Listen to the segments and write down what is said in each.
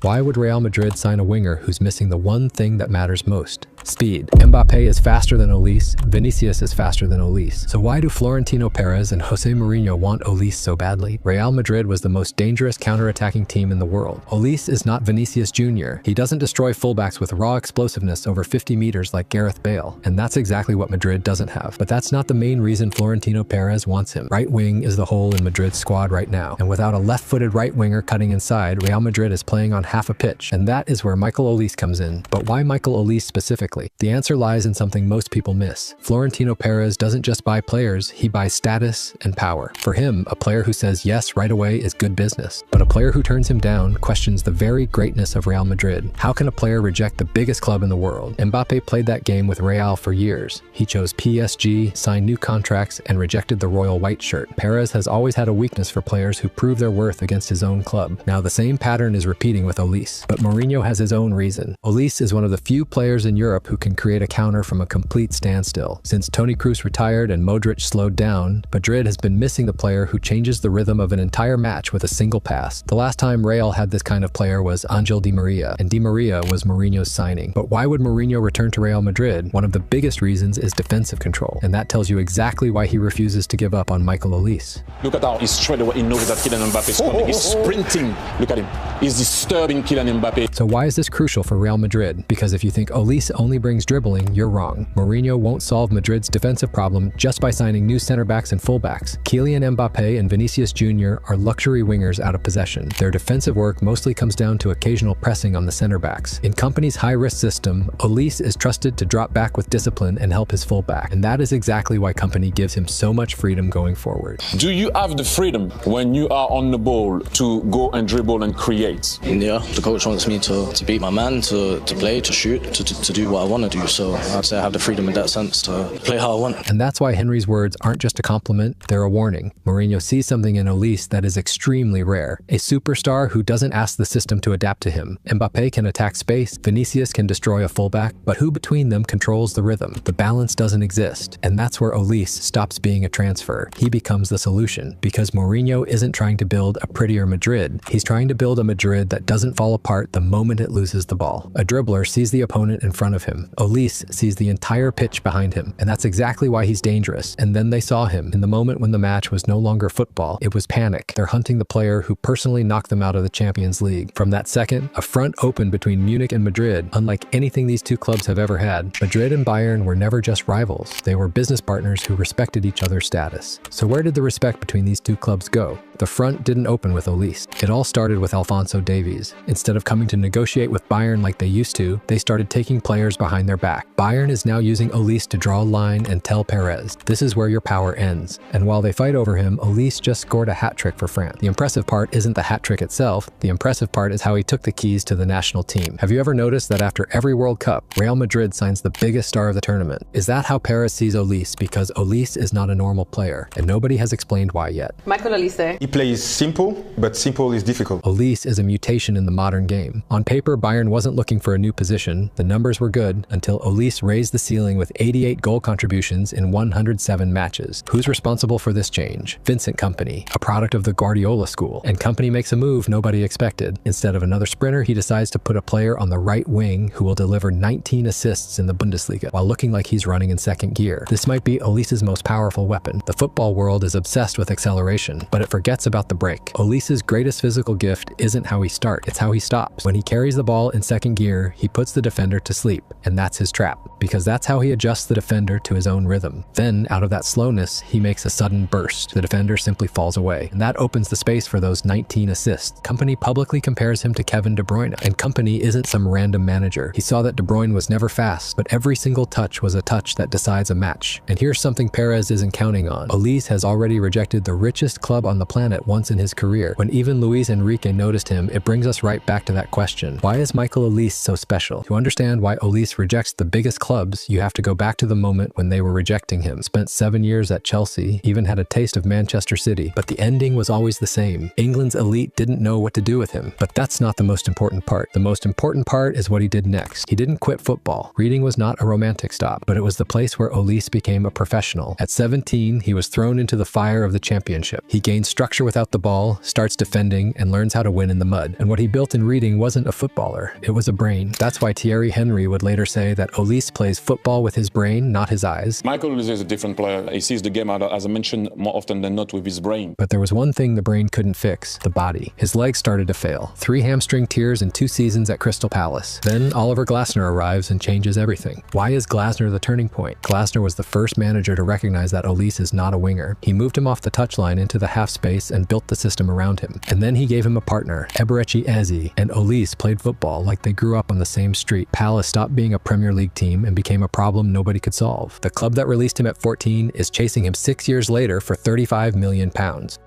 Why would Real Madrid sign a winger who's missing the one thing that matters most? Speed. Mbappe is faster than Olise, Vinicius is faster than Olise. So why do Florentino Perez and Jose Mourinho want Olise so badly? Real Madrid was the most dangerous counter-attacking team in the world. Olise is not Vinicius Jr. He doesn't destroy fullbacks with raw explosiveness over 50 meters like Gareth Bale, and that's exactly what Madrid doesn't have. But that's not the main reason Florentino Perez wants him. Right wing is the hole in Madrid's squad right now, and without a left-footed right winger cutting inside, Real Madrid is playing on half a pitch, and that is where Michael Olise comes in. But why Michael Olise specifically? The answer lies in something most people miss. Florentino Perez doesn't just buy players, he buys status and power. For him, a player who says yes right away is good business. But a player who turns him down questions the very greatness of Real Madrid. How can a player reject the biggest club in the world? Mbappe played that game with Real for years. He chose PSG, signed new contracts, and rejected the royal white shirt. Perez has always had a weakness for players who prove their worth against his own club. Now the same pattern is repeating with Olise. But Mourinho has his own reason. Olise is one of the few players in Europe who can create a counter from a complete standstill. Since Toni Kroos retired and Modric slowed down, Madrid has been missing the player who changes the rhythm of an entire match with a single pass. The last time Real had this kind of player was Angel Di Maria, and Di Maria was Mourinho's signing. But why would Mourinho return to Real Madrid? One of the biggest reasons is defensive control, and that tells you exactly why he refuses to give up on Michael Olise. Look at how he's straight away. He knows that Kylian Mbappe is coming. He's sprinting. Look at him. He's disturbing Kylian Mbappe. So why is this crucial for Real Madrid? Because if you think Olise only brings dribbling, you're wrong. Mourinho won't solve Madrid's defensive problem just by signing new center backs and fullbacks. Kylian Mbappe and Vinicius Jr. are luxury wingers out of possession. Their defensive work mostly comes down to occasional pressing on the center backs. In Kompany's high-risk system, Olise is trusted to drop back with discipline and help his fullback, and that is exactly why Kompany gives him so much freedom going forward. Do you have the freedom when you are on the ball to go and dribble and create? Yeah, the coach wants me to beat my man, to play, to shoot, to do what I want to do. So I'd say I have the freedom in that sense to play how I want. And that's why Henry's words aren't just a compliment, they're a warning. Mourinho sees something in Olise that is extremely rare. A superstar who doesn't ask the system to adapt to him. Mbappe can attack space, Vinicius can destroy a fullback, but who between them controls the rhythm? The balance doesn't exist. And that's where Olise stops being a transfer. He becomes the solution, because Mourinho isn't trying to build a prettier Madrid. He's trying to build a Madrid that doesn't fall apart the moment it loses the ball. A dribbler sees the opponent in front of him. Olise sees the entire pitch behind him, and that's exactly why he's dangerous. And then they saw him. In the moment when the match was no longer football, it was panic. They're hunting the player who personally knocked them out of the Champions League. From that second, a front opened between Munich and Madrid, unlike anything these two clubs have ever had. Madrid and Bayern were never just rivals. They were business partners who respected each other's status. So where did the respect between these two clubs go? The front didn't open with Olise. It all started with Alphonso Davies. Instead of coming to negotiate with Bayern like they used to, they started taking players behind their back. Bayern is now using Olise to draw a line and tell Perez, this is where your power ends. And while they fight over him, Olise just scored a hat trick for France. The impressive part isn't the hat trick itself. The impressive part is how he took the keys to the national team. Have you ever noticed that after every World Cup, Real Madrid signs the biggest star of the tournament? Is that how Perez sees Olise? Because Olise is not a normal player, and nobody has explained why yet. Michael Olise. He plays simple, but simple is difficult. Olise is a mutation in the modern game. On paper, Bayern wasn't looking for a new position. The numbers were good until Olise raised the ceiling with 88 goal contributions in 107 matches. Who's responsible for this change? Vincent Kompany, a product of the Guardiola school. And Kompany makes a move nobody expected. Instead of another sprinter, he decides to put a player on the right wing who will deliver 19 assists in the Bundesliga while looking like he's running in second gear. This might be Olise's most powerful weapon. The football world is obsessed with acceleration, but it forgets about the break. Olise's greatest physical gift isn't how he starts, it's how he stops. When he carries the ball in second gear, he puts the defender to sleep, and that's his trap, because that's how he adjusts the defender to his own rhythm. Then, out of that slowness, he makes a sudden burst. The defender simply falls away, and that opens the space for those 19 assists. Kompany publicly compares him to Kevin De Bruyne, and Kompany isn't some random manager. He saw that De Bruyne was never fast, but every single touch was a touch that decides a match. And here's something Perez isn't counting on. Olise has already rejected the richest club on the planet once in his career. When even Luis Enrique noticed him, it brings us right back to that question. Why is Michael Olise so special? To understand why Olise Olise rejects the biggest clubs, you have to go back to the moment when they were rejecting him. Spent 7 years at Chelsea, even had a taste of Manchester City, but the ending was always the same. England's elite didn't know what to do with him. But that's not the most important part. The most important part is what he did next. He didn't quit football. Reading was not a romantic stop, but it was the place where Olise became a professional. At 17, he was thrown into the fire of the championship. He gains structure without the ball, starts defending, and learns how to win in the mud. And what he built in Reading wasn't a footballer, it was a brain. That's why Thierry Henry would later say that Olise plays football with his brain, not his eyes. Michael Olise is a different player. He sees the game, as I mentioned, more often than not with his brain. But there was one thing the brain couldn't fix, the body. His legs started to fail. 3 hamstring tears in 2 seasons at Crystal Palace. Then Oliver Glasner arrives and changes everything. Why is Glasner the turning point? Glasner was the first manager to recognize that Olise is not a winger. He moved him off the touchline into the half space and built the system around him. And then he gave him a partner, Eberechi Eze, and Olise played football like they grew up on the same street. Palace stopped being a Premier League team and became a problem nobody could solve. The club that released him at 14 is chasing him 6 years later for £35 million.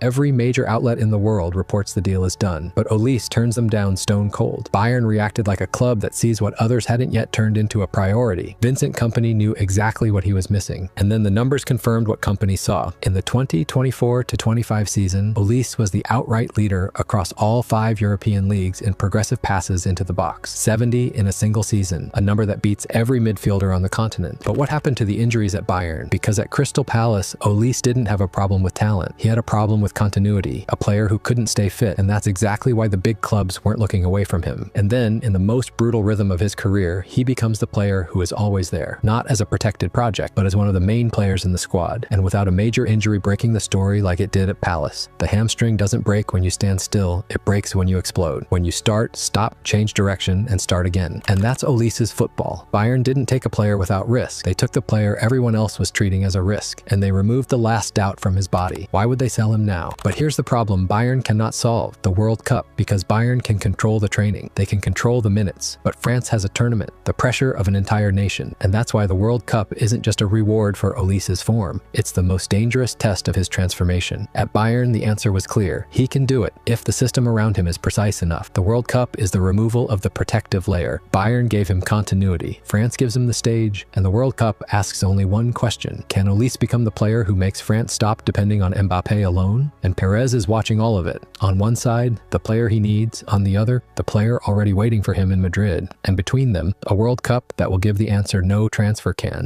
Every major outlet in the world reports the deal is done, but Olise turns them down stone cold. Bayern reacted like a club that sees what others hadn't yet turned into a priority. Vincent Kompany knew exactly what he was missing, and then the numbers confirmed what Kompany saw. In the 2024-25 season, Olise was the outright leader across all 5 European leagues in progressive passes into the box, 70 in a single season, a number that beats every midfielder on the continent. But what happened to the injuries at Bayern? Because at Crystal Palace, Olise didn't have a problem with talent. He had a problem with continuity, a player who couldn't stay fit, and that's exactly why the big clubs weren't looking away from him. And then, in the most brutal rhythm of his career, he becomes the player who is always there, not as a protected project, but as one of the main players in the squad, and without a major injury breaking the story like it did at Palace. The hamstring doesn't break when you stand still, it breaks when you explode. When you start, stop, change direction, and start again. And that's Olise's football. Bayern didn't take a player without risk. They took the player everyone else was treating as a risk, and they removed the last doubt from his body. Why would they sell him now? But here's the problem Bayern cannot solve: the World Cup, because Bayern can control the training. They can control the minutes. But France has a tournament, the pressure of an entire nation. And that's why the World Cup isn't just a reward for Olise's form. It's the most dangerous test of his transformation. At Bayern, the answer was clear. He can do it if the system around him is precise enough. The World Cup is the removal of the protective layer. Bayern gave him continuity. France gives him the stage, and the World Cup asks only one question: can Olise become the player who makes France stop depending on Mbappé alone? And Perez is watching all of it. On one side, the player he needs; on the other, the player already waiting for him in Madrid. And between them, a World Cup that will give the answer no transfer can.